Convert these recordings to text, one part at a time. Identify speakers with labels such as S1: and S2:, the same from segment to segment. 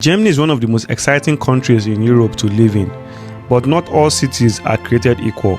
S1: Germany is one of the most exciting countries in Europe to live in, but not all cities are created equal.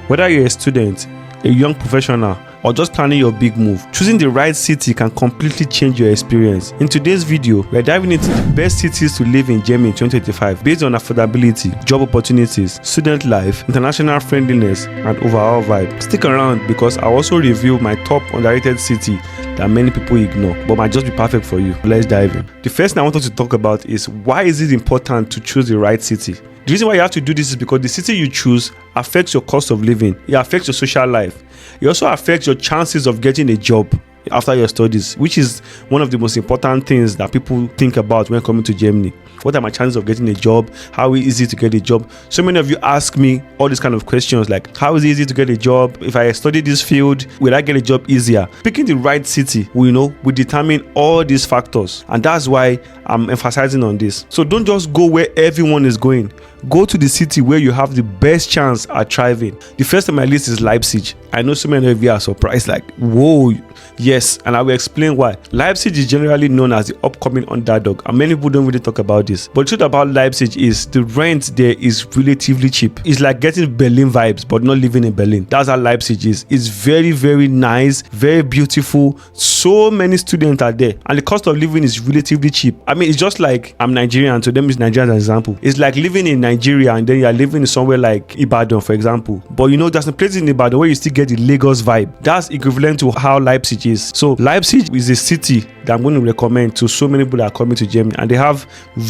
S1: Whether you're a student, a young professional, or just planning your big move, choosing the right city can completely change your experience. In today's video, we're diving into the best cities to live in Germany in 2025 based on affordability, job opportunities, student life, international friendliness, and overall vibe. Stick around because I'll also review my top underrated city that many people ignore, but might just be perfect for you. Let's dive in. The first thing I wanted to talk about is why is it important to choose the right city? The reason why you have to do this is because the city you choose affects your cost of living, it affects your social life, it also affects your chances of getting a job after your studies, which is one of the most important things that people think about when coming to Germany. What are my chances of getting a job? How easy to get a job? So many of you ask me all these kind of questions like, how is it easy to get a job? If I study this field, will I get a job easier? Picking the right city, will determine all these factors, and that's why I'm emphasizing on this. So don't just go where everyone is going. Go to the city where you have the best chance at thriving. The first on my list is Leipzig. I know so many of you are surprised, like, whoa, yes, and I will explain why. Leipzig is generally known as the upcoming underdog, and many people don't really talk about this. But the truth about Leipzig is the rent there is relatively cheap. It's like getting Berlin vibes, but not living in Berlin. That's how Leipzig is. It's very, very nice, very beautiful. So many students are there, and the cost of living is relatively cheap. I mean, it's just like I'm Nigerian, so them is Nigeria as an example. It's like living in Nigeria and then you are living in somewhere like Ibadan, for example. But there's a place in Ibadan where you still get the Lagos vibe. That's equivalent to how Leipzig is. So Leipzig is a city that I'm going to recommend to so many people that are coming to Germany, and they have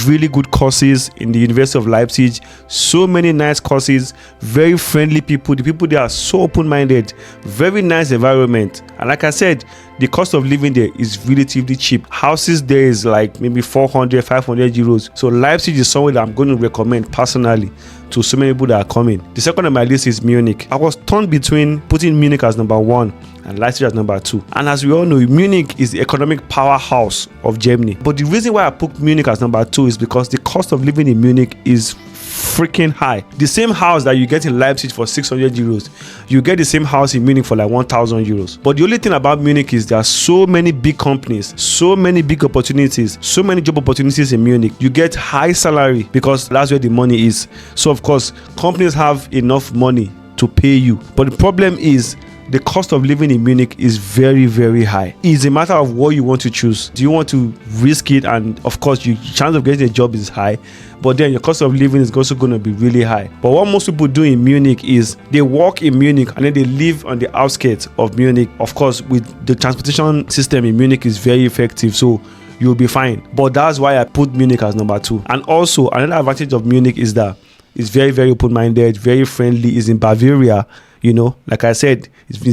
S1: really good courses in the University of Leipzig. So many nice courses, very friendly people. The people there are so open-minded, very nice environment, and like I said, the cost of living there is relatively cheap. Houses there is like maybe 400, 500 euros. So Leipzig is somewhere that I'm going to recommend personally to so many people that are coming. The second on my list is Munich. I was torn between putting Munich as number 1 and Leipzig as number 2. And as we all know, Munich is the economic powerhouse of Germany. But the reason why I put Munich as number 2 is because the cost of living in Munich is freaking high. The same house that you get in Leipzig for 600 euros, you get the same house in Munich for like 1,000 euros. But the only thing about Munich is there are so many big companies, so many big opportunities, so many job opportunities in Munich. You get high salary because that's where the money is. So of course, companies have enough money to pay you. But the problem is the cost of living in Munich is very, very high. It's a matter of what you want to choose. Do you want to risk it? And of course, your chance of getting a job is high, but then your cost of living is also going to be really high. But what most people do in Munich is they work in Munich and then they live on the outskirts of Munich. Of course, with the transportation system in Munich is very effective, so you'll be fine. But that's why I put Munich as number 2. And also, another advantage of Munich is that it's very, very open-minded, very friendly. It's in Bavaria. Like I said,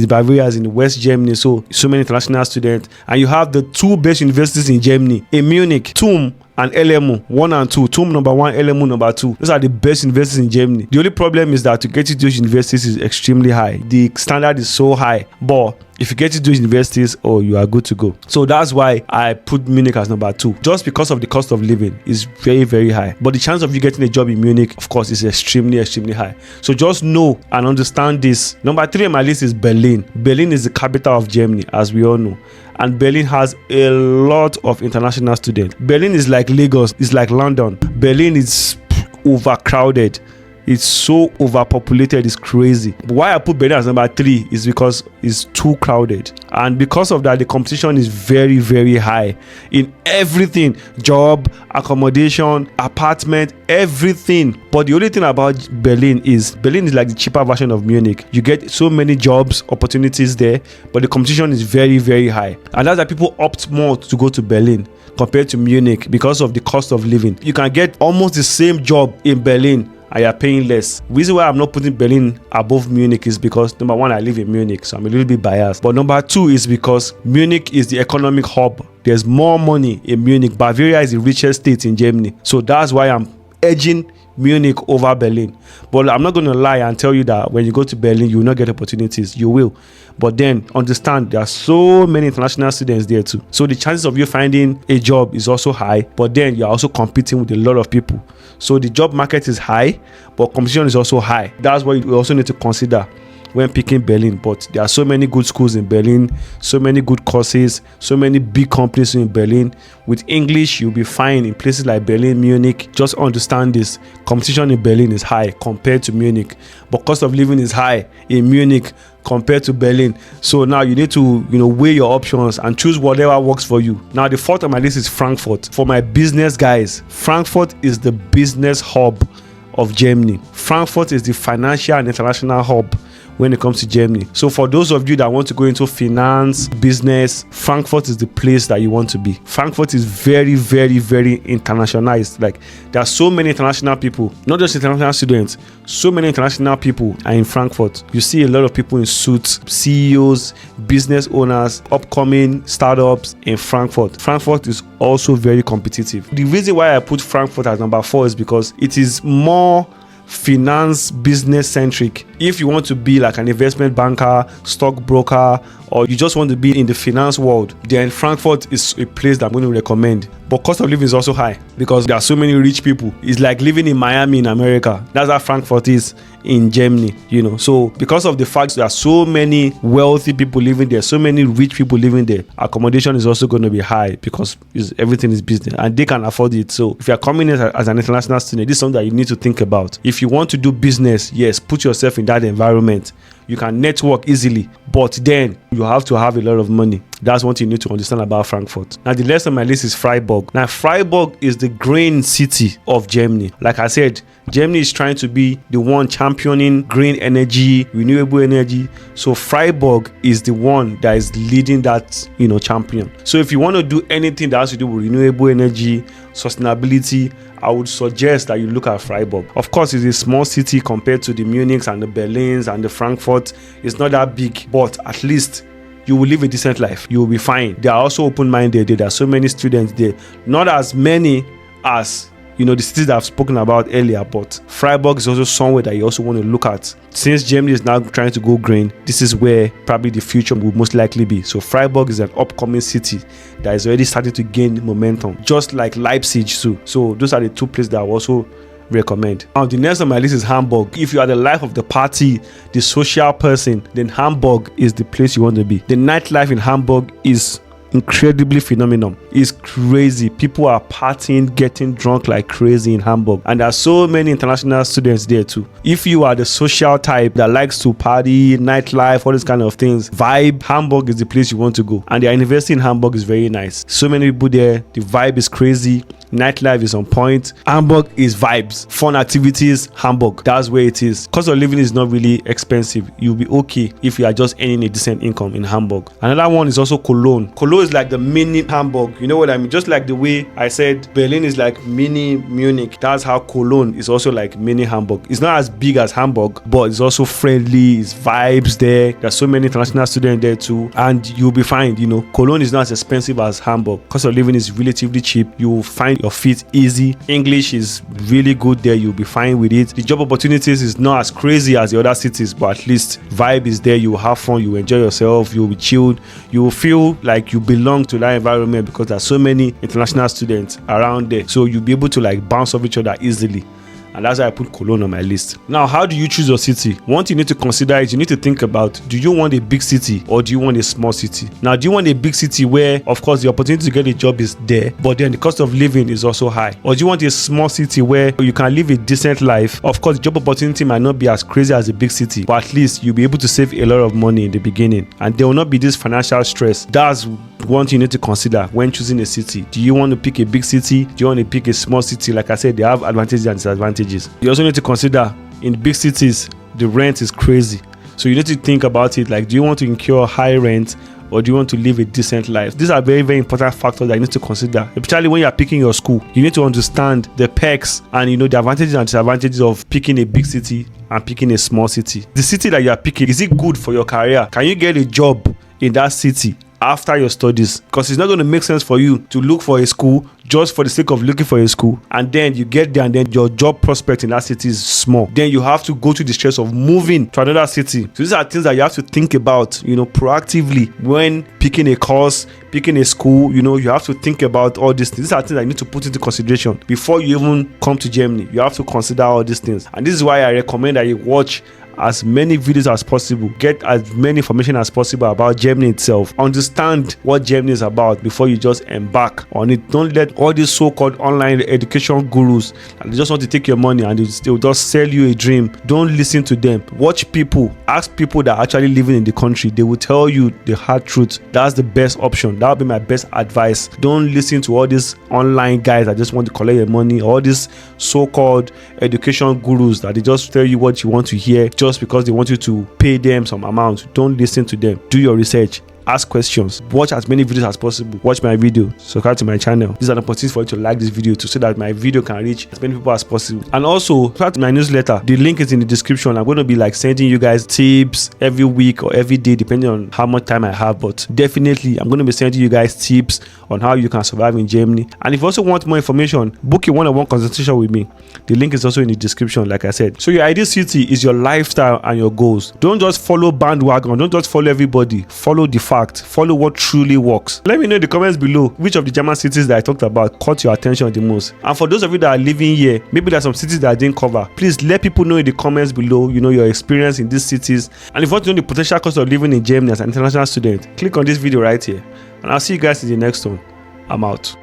S1: Bavaria is in West Germany, so many international students, and you have the 2 best universities in Germany in Munich, TUM and LMU 1 and 2. TUM number 1, LMU number 2. Those are the best universities in Germany. The only problem is that to get into those universities is extremely high. The standard is so high, but if you get into those universities, you are good to go. So that's why I put Munich as number 2, just because of the cost of living is very, very high. But the chance of you getting a job in Munich, of course, is extremely, extremely high. So just know and understand this. Number 3 on my list is Berlin. Berlin is the capital of Germany, as we all know. And Berlin has a lot of international students. Berlin is like Lagos, it's like London. Berlin is overcrowded. It's so overpopulated, it's crazy. But why I put Berlin as number 3 is because it's too crowded. And because of that, the competition is very, very high in everything. Job, accommodation, apartment, everything. But the only thing about Berlin is like the cheaper version of Munich. You get so many jobs, opportunities there, but the competition is very, very high. And that's why people opt more to go to Berlin compared to Munich because of the cost of living. You can get almost the same job in Berlin and you're paying less. The reason why I'm not putting Berlin above Munich is because number 1, I live in Munich, so I'm a little bit biased. But number 2 is because Munich is the economic hub. There's more money in Munich. Bavaria is the richest state in Germany. So that's why I'm edging Munich over Berlin. But I'm not going to lie and tell you that when you go to Berlin, you will not get opportunities. You will. But then understand there are so many international students there too. So the chances of you finding a job is also high, but then you're also competing with a lot of people. So the job market is high, but competition is also high. That's what you also need to consider when picking Berlin, but there are so many good schools in Berlin, so many good courses, so many big companies in Berlin. With English, you'll be fine in places like Berlin, Munich. Just understand this. Competition in Berlin is high compared to Munich, but cost of living is high in Munich compared to Berlin. So now you need to, weigh your options and choose whatever works for you. Now, the fourth on my list is Frankfurt. For my business guys, Frankfurt is the business hub of Germany. Frankfurt is the financial and international hub when it comes to Germany. So for those of you that want to go into finance, business, Frankfurt is the place that you want to be. Frankfurt is very, very, very internationalized. Like, there are so many international people, not just international students, so many international people are in Frankfurt. You see a lot of people in suits, CEOs, business owners, upcoming startups in Frankfurt. Frankfurt is also very competitive. The reason why I put Frankfurt as number 4 is because it is more finance business centric. If you want to be like an investment banker, stockbroker, or you just want to be in the finance world, then Frankfurt is a place that I'm going to recommend. But cost of living is also high because there are so many rich people. It's like living in Miami in America. That's how Frankfurt is in Germany, So because of the fact there are so many wealthy people living there, so many rich people living there, accommodation is also going to be high because everything is business and they can afford it. So if you're coming in as an international student, this is something that you need to think about. If you want to do business, yes, put yourself in that environment. You can network easily, but then you have to have a lot of money. That's one thing you need to understand about Frankfurt. Now, the last on my list is Freiburg. Now, Freiburg is the green city of Germany. Like I said, Germany is trying to be the one championing green energy, renewable energy. So Freiburg is the one that is leading that, champion. So if you want to do anything that has to do with renewable energy, sustainability, I would suggest that you look at Freiburg. Of course, it's a small city compared to the Munichs and the Berlins and the Frankfurt. It's not that big, but at least you will live a decent life. You will be fine. They are also open-minded. There are so many students there. Not as many as the cities that I've spoken about earlier, but Freiburg is also somewhere that you also want to look at. Since Germany is now trying to go green, this is where probably the future will most likely be. So Freiburg is an upcoming city that is already starting to gain momentum, just like Leipzig too. So those are the two places that I also recommend. Now, the next on my list is Hamburg. If you are the life of the party, the social person, then Hamburg is the place you want to be. The nightlife in Hamburg is incredibly phenomenal. It's crazy. People are partying, getting drunk like crazy in Hamburg, and there are so many international students there too. If you are the social type that likes to party, nightlife, all these kind of things, vibe, Hamburg is the place you want to go. And the university in Hamburg is very nice. So many people there. The vibe is crazy. Nightlife is on point. Hamburg is vibes, fun activities. Hamburg, that's where it is. Cost of living is not really expensive. You'll be okay if you are just earning a decent income in Hamburg. Another one is also Cologne. Cologne is like the mini Hamburg. You know what I mean? Just like the way I said Berlin is like mini Munich. That's how Cologne is also like mini Hamburg. It's not as big as Hamburg, but it's also friendly. It's vibes there. There's so many international students there too, and you'll be fine. Cologne is not as expensive as Hamburg. Cost of living is relatively cheap. You'll find your feet easy. English is really good there. You'll be fine with it. The job opportunities is not as crazy as the other cities, but at least vibe is there. You will have fun. You will enjoy yourself. You will be chilled. You will feel like you belong to that environment because there's so many international students around there. So you'll be able to like bounce off each other easily. And that's why I put Cologne on my list. Now, how do you choose your city? One thing you need to consider is you need to think about, do you want a big city or do you want a small city? Now, do you want a big city where, of course, the opportunity to get a job is there, but then the cost of living is also high? Or do you want a small city where you can live a decent life? Of course, the job opportunity might not be as crazy as a big city, but at least you'll be able to save a lot of money in the beginning. And there will not be this financial stress. That's one thing you need to consider when choosing a city. Do you want to pick a big city? Do you want to pick a small city? Like I said, they have advantages and disadvantages. You also need to consider in big cities, the rent is crazy. So you need to think about it. Like, do you want to incur high rent or do you want to live a decent life? These are very, very important factors that you need to consider. Especially when you're picking your school, you need to understand the perks and the advantages and disadvantages of picking a big city and picking a small city. The city that you are picking, is it good for your career? Can you get a job in that city after your studies? Because it's not going to make sense for you to look for a school just for the sake of looking for a school, and then you get there and then your job prospect in that city is small. Then you have to go through the stress of moving to another city. So these are things that you have to think about, proactively when picking a course, picking a school. You have to think about all these things. These are things that you need to put into consideration before you even come to Germany. You have to consider all these things, and this is why I recommend that you watch as many videos as possible, get as many information as possible about Germany itself, understand what Germany is about before you just embark on it. Don't let all these so-called online education gurus, and they just want to take your money and they'll just sell you a dream. Don't listen to them. Watch people, ask people that are actually living in the country. They will tell you the hard truth. That's the best option. That would be my best advice. Don't listen to all these online guys that just want to collect your money, all these so-called education gurus that they just tell you what you want to hear just because they want you to pay them some amount. Don't listen to them. Do your research. Ask questions. Watch as many videos as possible. Watch my video. Subscribe to my channel. This is an opportunity for you to like this video so that my video can reach as many people as possible. And also, subscribe to my newsletter. The link is in the description. I'm going to be sending you guys tips every week or every day depending on how much time I have. But definitely, I'm going to be sending you guys tips on how you can survive in Germany. And if you also want more information, book a one-on-one consultation with me. The link is also in the description, like I said. So your ideal city is your lifestyle and your goals. Don't just follow bandwagon. Don't just follow everybody. Follow the fact. Follow what truly works. Let me know in the comments below which of the German cities that I talked about caught your attention the most. And for those of you that are living here, maybe there's some cities that I didn't cover. Please let people know in the comments below, your experience in these cities. And if you want to know the potential cost of living in Germany as an international student, click on this video right here. And I'll see you guys in the next one. I'm out.